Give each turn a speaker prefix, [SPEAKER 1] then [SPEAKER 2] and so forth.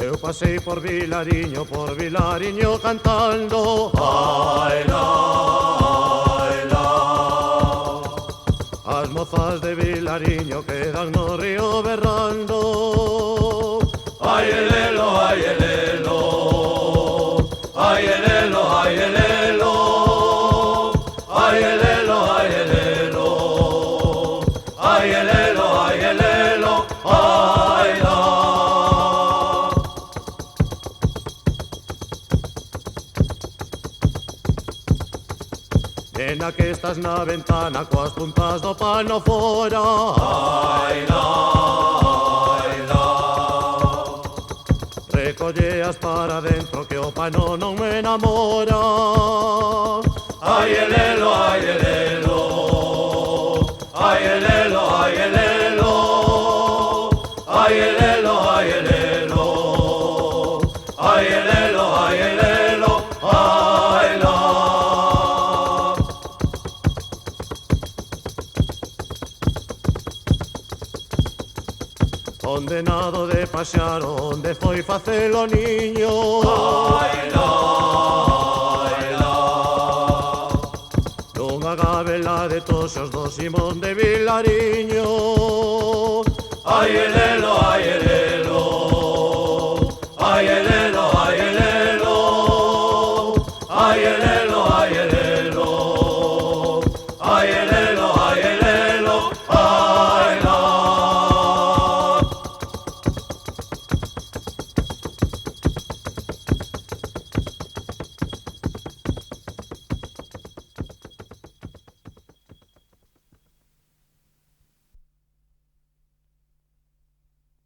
[SPEAKER 1] Eu pasei por Vilariño cantando
[SPEAKER 2] Ai, la, ai, la.
[SPEAKER 1] As mozas de Vilariño quedan no río berrando
[SPEAKER 2] Ai, elelo, ai, elelo. Ai, elelo, ai, elelo. Ai, elelo, ai, elelo. Ai, elelo, ai, elelo. Ai, la.
[SPEAKER 1] Nena que estás na ventana coas puntas do pano fora
[SPEAKER 2] Ai, la, ai, la.
[SPEAKER 1] Recolleas para dentro que o pano non me enamora
[SPEAKER 2] Ai, elelo, ai, elelo. Ai, elelo, ai, elelo. Ai, elelo, ai, elelo. Ai, elelo, ai, elelo. Ai, la.
[SPEAKER 1] Condenado de pasear onde foi facelo niño
[SPEAKER 2] Ai, la, ai, la.
[SPEAKER 1] Nunha gabela de toxos do Simón de Vilariño
[SPEAKER 2] Ai, elelo, ai, elelo.